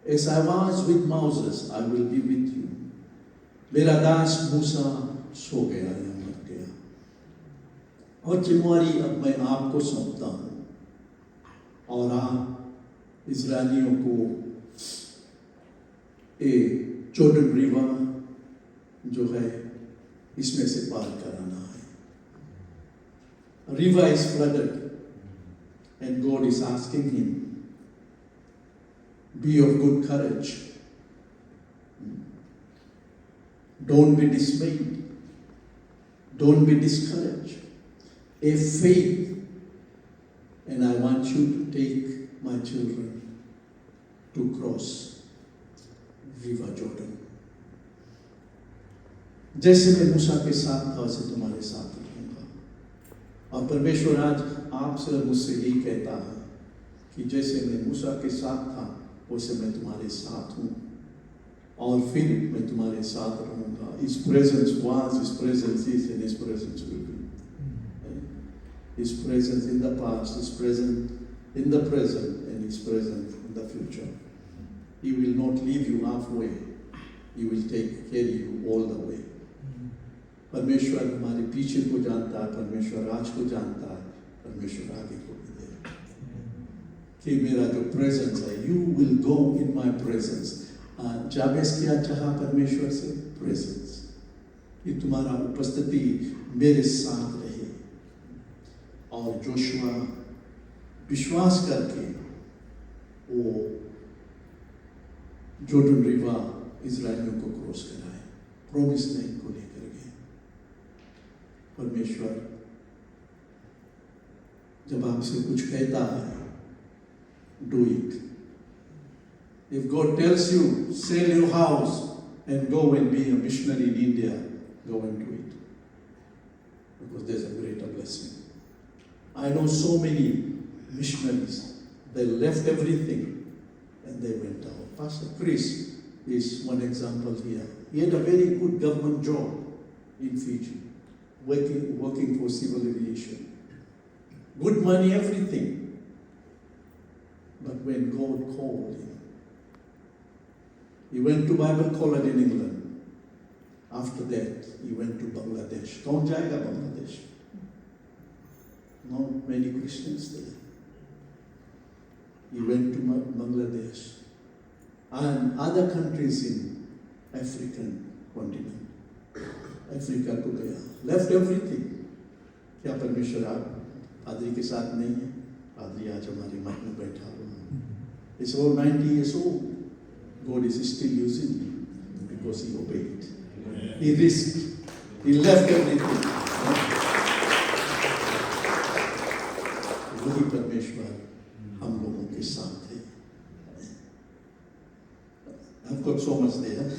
As I was with Moses, I will be with you. मेरा दास मूसा सो गया या मर गया, और जिम्मेवारी अब मैं आपको सौंपता हूँ, और आप इजरायलियों को जॉर्डन रिवर जो है इसमें से पार कराना है। River is flooded, and God is asking him, be of good courage. Don't be dismayed. Don't be discouraged. A faith. And I want you to take my children to cross River Jordan. जैसे मैं मूसा के साथ था वैसे तुम्हारे साथ रहूंगा. और परमेश्वर आज आपसे और मुझसे यही कहता है कि जैसे मैं मूसा के साथ था वैसे मैं तुम्हारे साथ हूँ और फिर मैं तुम्हारे साथ रहूंगा. His presence was, His presence is, and His presence will be. His presence in the past, His presence in the present, and His presence in the future. He will not leave you halfway. He will carry you all the way. परमेश्वर हमारे पीछे को जानता है, परमेश्वर आज को जानता है, परमेश्वर आगे को भी दे कि मेरा जो प्रेजेंस है, you will go in my presence. जाबेस क्या चाहा परमेश्वर से? प्रेजेंस, कि तुम्हारा उपस्थिति मेरे साथ रहे. और जोशुआ विश्वास करके वो जॉर्डन रिवर इजराइलियों को क्रॉस कराए, प्रॉमिस लैंड को लेकर गए. परमेश्वर जब आपसे कुछ कहता है, do it. If God tells you, sell your house and go and be a missionary in India, go and do it. Because there's a greater blessing. I know so many missionaries, they left everything and they went out. Pastor Chris is one example here. He had a very good government job in Fiji, working for civil aviation. Good money, everything. But when God called him, he went to Bible college in England. After that, he went to Bangladesh. Kaun jayega Bangladesh? Not many Christians there. He went to Bangladesh and other countries in African continent. Africa को गया, left everything. क्या परमेश्वर आप पादरी के साथ नहीं है? पादरी आज हमारे मठ में बैठा हुआ. He's about 90 years old. God is still using him because he obeyed. He risked. He left everything. वही परमेश्वर हम लोगों के साथ है. I've got so much there,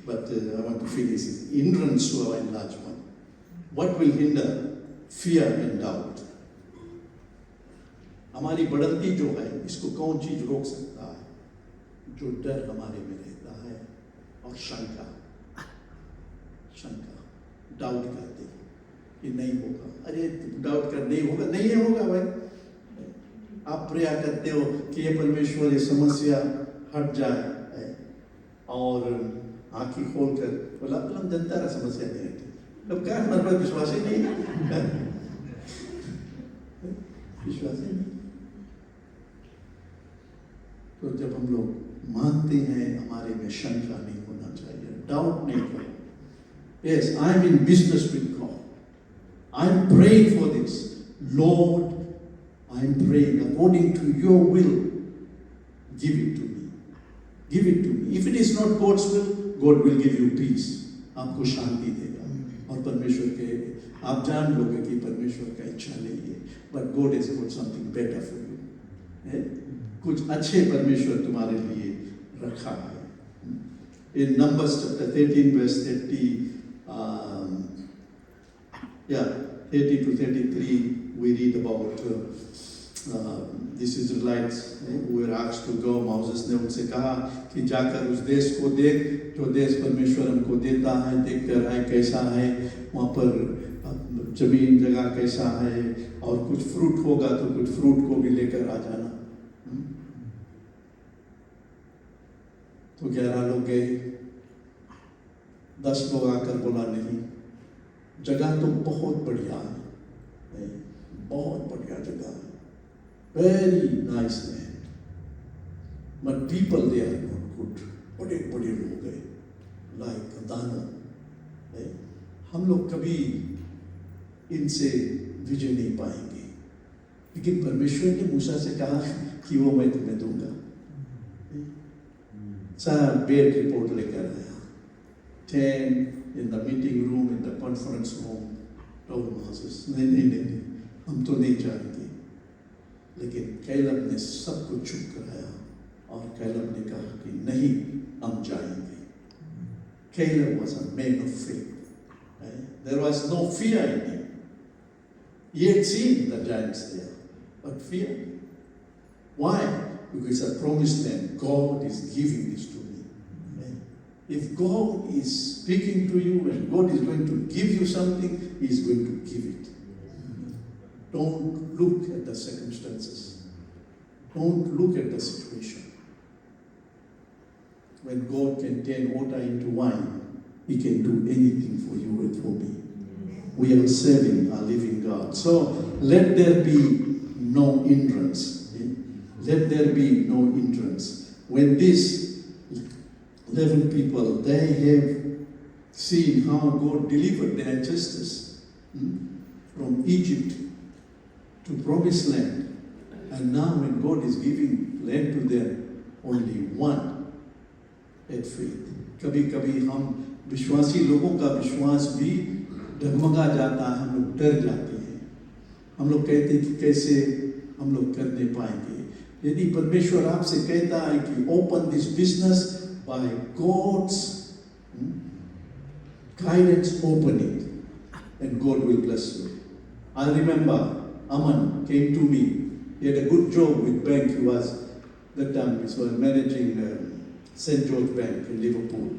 but I want to finish it. Hindrance to our enlargement. What will hinder? Fear and doubt. हमारी बढ़ती जो है, इसको कौन चीज रोक सकता है? जो डर हमारे में रहता है और शंका, डाउट करते कि नहीं होगा. अरे डाउट कर नहीं होगा, नहीं होगा भाई. आप प्रेयर करते हो कि ये परमेश्वर ये समस्या हट जाए और आंखें खोलकर बोला हम जनता रहा समस्या नहीं हटी. अब क्या हमारे पास विश्वास ही नहीं है. विश्वास ही नहीं. तो जब हम लोग मानते हैं, हमारे में शंका नहीं होना चाहिए, डाउट नहीं करना. Yes, I am in business with God. I am praying for this. Lord, I am praying according to your will. Give it to me. Give it to me. If it is not God's will, God will give you peace. आपको शांति देगा. और परमेश्वर के आप जान लोगे कि परमेश्वर का इच्छा नहीं है. But God has got something better for you. कुछ अच्छे परमेश्वर तुम्हारे लिए रखा है. In Numbers chapter 13 verse 30, 30 to 33, we read about these Israelites who were asked to go. Moses ने उनसे कहा कि जाकर उस देश को देख जो देश परमेश्वर हमको देता है, देख कर आए कैसा है, वहाँ पर जमीन जगह कैसा है, और कुछ फ्रूट होगा तो कुछ फ्रूट को भी लेकर आ जाना. तो 11 लोग गए, 10 लोग आकर बोला नहीं, जगह तो बहुत बढ़िया है, बहुत बढ़िया जगह है, very nice land, but people they are not good. बड़े बड़े लोग हैं, लाइक दानव. हम लोग कभी इनसे विजय नहीं पाएंगे. लेकिन परमेश्वर ने मूसा से कहा कि वो मैं तुम्हें दूंगा. सब बेड रिपोर्ट लेकर आया. 10 in the meeting room, in the conference room, told Moses, नहीं, हम तो नहीं जाएंगे। लेकिन कैलब ने सबको चुप कराया और कैलब ने कहा कि नहीं, हम जाएंगे। Caleb was a man of faith. Right? There was no fear in him. He had seen the giants there, but fear. Why? Because a promised land, God is giving this to me. Right? If God is speaking to you and God is going to give you something, He is going to give it. Don't look at the circumstances. Don't look at the situation. When God can turn water into wine, He can do anything for you and for me. We are serving a living God. So let there be no hindrance. Let there be no hindrance. When these 11 people, they have seen how God delivered their ancestors from Egypt to promised land. And now when God is giving land to them, only one had faith. कभी कभी हम विश्वासी लोगों का विश्वास भी डगमगा जाता है, हम लोग डर जाते हैं। हम लोग कहते हैं कि कैसे हम लोग कर नहीं पाएंगे। यदि परमेश्वर आपसे कहता है कि open this business by God's guidance, open it and God will bless you. I remember Aman came to me. He had a good job with bank. He was that time he was managing St. George Bank in Liverpool.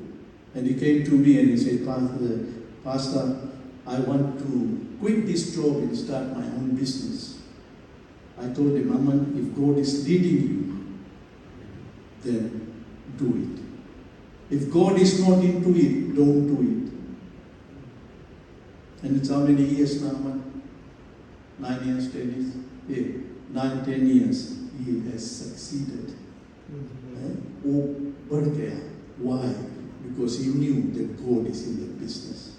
And he came to me and he said, Pastor, I want to quit this job and start my own business. I told him, Aman, if God is leading you, then do it. If God is not into it, don't do it. And it's how many years now, Aman? 9 years, 10 years? Yeah, 9, 10 years. He has succeeded. वो बढ़ गया. Why? Because he knew that God is in the business.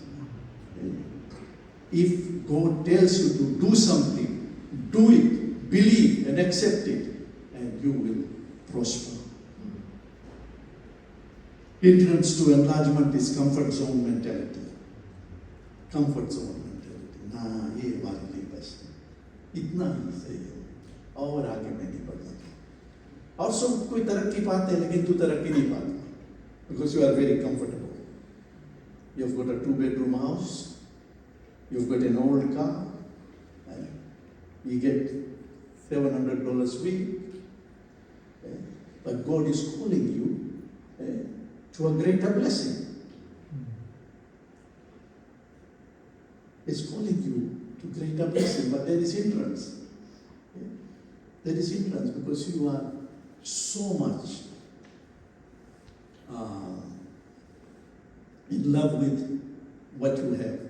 If God tells you to do something, do it, believe and accept it, and you will prosper. Hindrance to enlargement is comfort zone mentality. Comfort zone mentality. ना ये हमारे लिए बस इतना ही सही है, और आगे मैं नहीं बढ़ना। और सब कोई तरक्की पाते हैं, लेकिन तू तरक्की नहीं पाता, because you are very comfortable. You've got a 2-bedroom house, you've got an old car, you get $700 a week, but God is calling you to a greater blessing. It's calling you to greater blessing, but there is hindrance. There is hindrance because you are so much in love with what you have,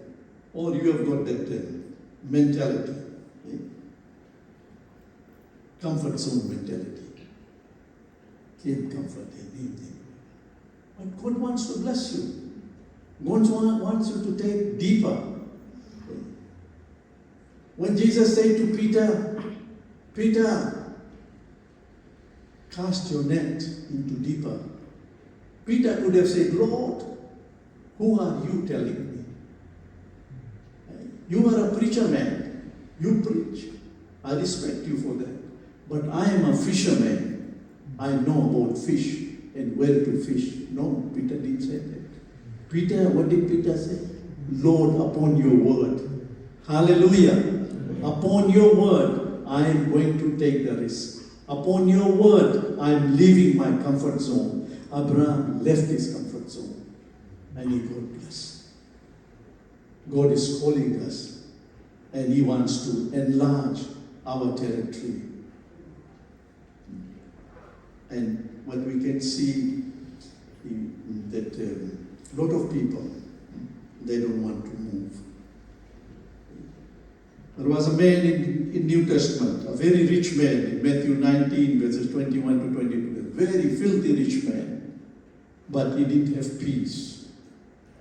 or you have got that mentality, comfort zone mentality. Can't comfort anything. But God wants to bless you. God wants you to take deeper. When Jesus said to Peter, Peter, cast your net into deeper. Peter could have said, Lord, who are you telling me? You are a preacher man. You preach. I respect you for that. But I am a fisherman. I know about fish and where to fish. No, Peter didn't say that. Peter, what did Peter say? Lord, upon your word. Hallelujah. Upon your word, I am going to take the risk. Upon your word, I am leaving my comfort zone. Abraham left his comfort zone and he got blessed. God is calling us and He wants to enlarge our territory. And what we can see that a lot of people, they don't want to move. There was a man in New Testament, a very rich man, in Matthew 19, verses 21 to 22, a very filthy rich man, but he didn't have peace.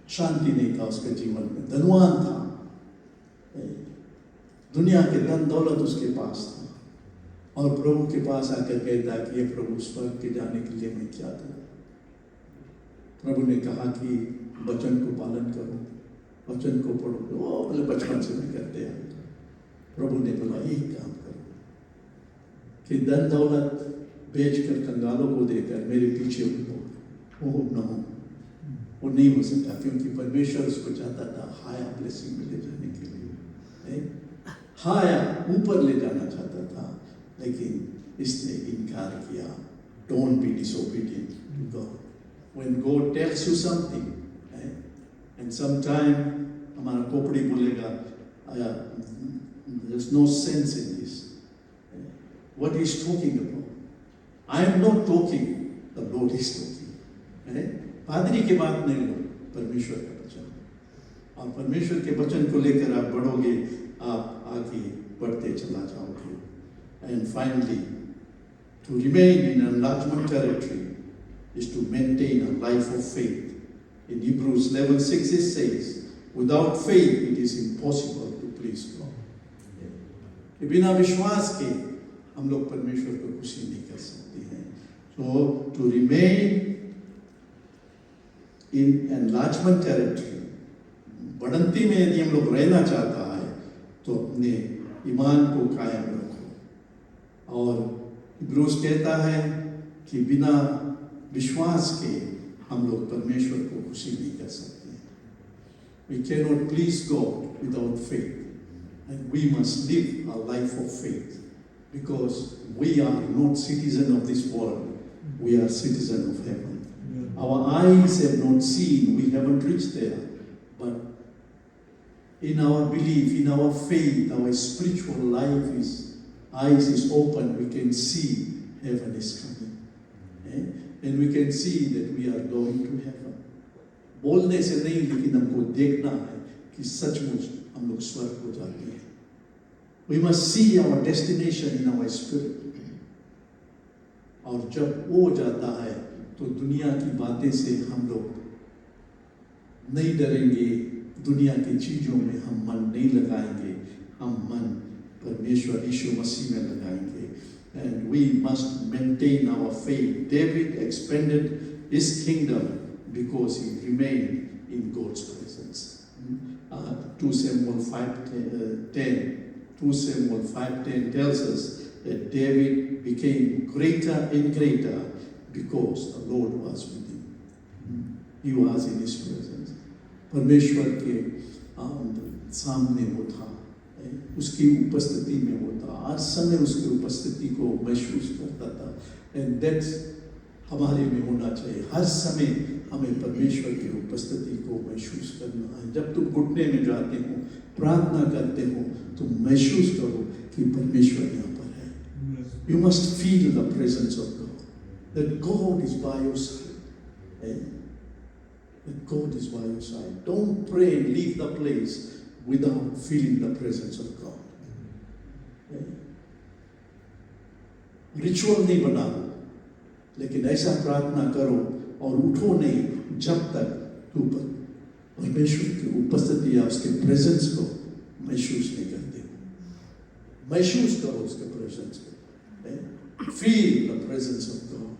शांति नहीं था उसके जीवन में, धनवान था, दुनिया के धन दौलत उसके पास था, और प्रभु के पास आकर कहता कि ये प्रभु स्वर्ग के जाने के लिए मैं क्या करूं? प्रभु ने कहा कि वचन को पालन करो, वचन को पढ़ो। वो बोले बचपन से भी करते हैं। प्रभु ने बोला एक काम करो कि धन दौलत बेचकर कंगालों को देकर मेरे पीछे उठो। वो न हो, वो नहीं हो सकता, क्योंकि परमेश्वर उसको चाहता था हाया ब्लेसिंग में ले जाने के लिए, हाया ऊपर ले जाना चाहता था, लेकिन इसने इनकार किया। Don't be disobedient to God when God tells you something. And sometime हमारा खोपड़ी बोलेगा there's no sense in this. What he's talking about? I am not talking, the Lord is talking. पादरी की बात नहीं लो, परमेश्वर का वचन। और परमेश्वर के वचन को लेकर आप बढ़ोगे, आप आगे बढ़ते चला जाओगे। And finally, to remain in enlargement territory is to maintain a life of faith. In Hebrews 11:6 it says, without faith it is impossible to please God. कि बिना विश्वास के हम लोग परमेश्वर को खुशी नहीं कर सकते हैं। So to remain in enlargement territory, बढ़ंती में यदि हम लोग रहना चाहता है तो अपने ईमान को कायम रखो। और इब्रूस कहता है कि बिना विश्वास के हम लोग परमेश्वर को खुशी नहीं कर सकते। We cannot please God without faith, and we must live a life of faith, because we are not citizens of this world, we are citizens of heaven. Our eyes have not seen, we haven't reached there, but in our belief, in our faith, our spiritual life eyes is open, we can see heaven is coming. And we can see that we are going to heaven. बोलने से नहीं, लेकिन हमको देखना है कि सचमुच हम लोग स्वर्ग हो जाते हैं। We must see our destination in our spirit. और जब वो हो जाता है तो दुनिया की बातें से हम लोग नहीं डरेंगे, दुनिया की चीजों में हम मन नहीं लगाएंगे, हम मन परमेश्वर यीशु मसीह में लगाएंगे। And we must maintain our faith. David expanded his kingdom because he remained in God's presence. 2 Samuel 5:10 tells us that David became greater and greater because the Lord was with him. He was in his presence. परमेश्वर के सामने वो था, उसकी उपस्थिति में वो था, हर समय उसकी उपस्थिति को महसूस करता था। एंड दैट्स हमारे में होना चाहिए। हर समय हमें परमेश्वर की उपस्थिति को महसूस करना है। जब तुम घुटने में जाते हो, प्रार्थना करते हो, तो महसूस करो कि परमेश्वर यहाँ पर है। You must feel the presence of God, that God is by your side, that God is by your side. Don't pray and leave the place without feeling the presence of God. Ritual नहीं बनाओ, लेकिन ऐसा प्रार्थना करो और उठो नहीं जब तक तू परमेश्वर की उपस्थिति या उसके प्रेजेंस को महसूस नहीं करते हो। महसूस करो उसके प्रेजेंस को। Feel the presence of God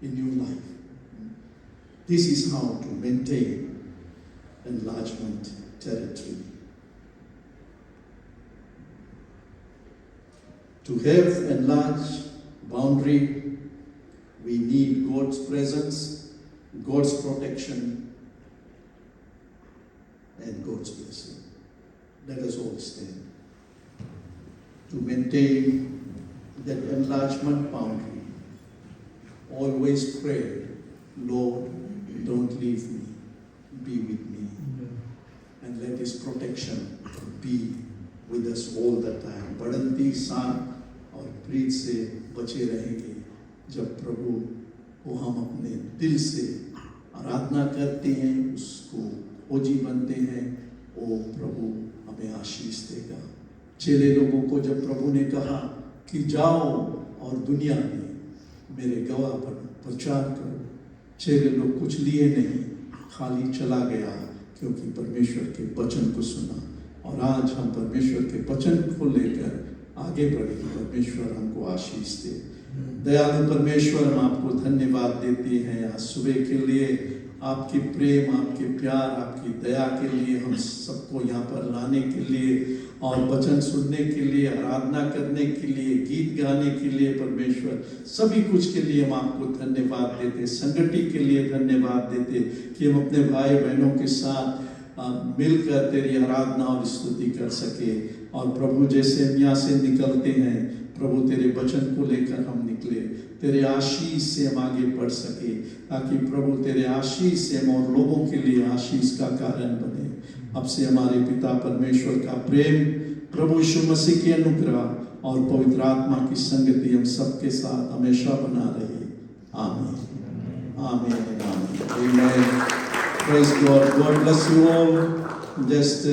in your life. This is how to maintain enlargement territory. To have enlarged boundary, we need God's presence, God's protection, and God's blessing. Let us all stand. To maintain that enlargement boundary, always pray, Lord, don't leave me, be with me. And let His protection be with us all the time. बढ़ंती साथ और प्रीत से बचे रहेंगे जब प्रभु को हम अपने दिल से आराधना करते हैं, उसको खोजी बनते हैं, वो प्रभु हमें आशीष देगा। चेले लोगों को जब प्रभु ने कहा कि जाओ और दुनिया में मेरे गवाह पर प्रचार करो, चेले लोग कुछ लिए नहीं, खाली चला गया, क्योंकि परमेश्वर के वचन को सुना। और आज हम परमेश्वर के वचन को लेकर आगे बढ़े, परमेश्वर हमको आशीष दे। दयालु परमेश्वर, हम आपको धन्यवाद देते हैं आज सुबह के लिए, आपकी प्रेम, आपके प्यार, आपकी दया के लिए, हम सबको यहाँ पर लाने के लिए और वचन सुनने के लिए, आराधना करने के लिए, गीत गाने के लिए, परमेश्वर सभी कुछ के लिए हम आपको धन्यवाद देते, संगति के लिए धन्यवाद देते कि हम अपने भाई बहनों के साथ मिलकर तेरी आराधना और स्तुति कर सके। और प्रभु जैसे हम यहाँ से निकलते हैं, प्रभु तेरे वचन को लेकर हम निकले, तेरे आशीष से हम आगे बढ़ सके, ताकि प्रभु तेरे आशीष से हम और लोगों के लिए आशीष का कारण बने। अब से हमारे पिता परमेश्वर का प्रेम, प्रभु यीशु मसीह की अनुग्रह और पवित्र आत्मा की संगति हम सबके साथ हमेशा बना रहे। आमीन, आमीन, आमीन। Amen. Praise God. God bless you all. Just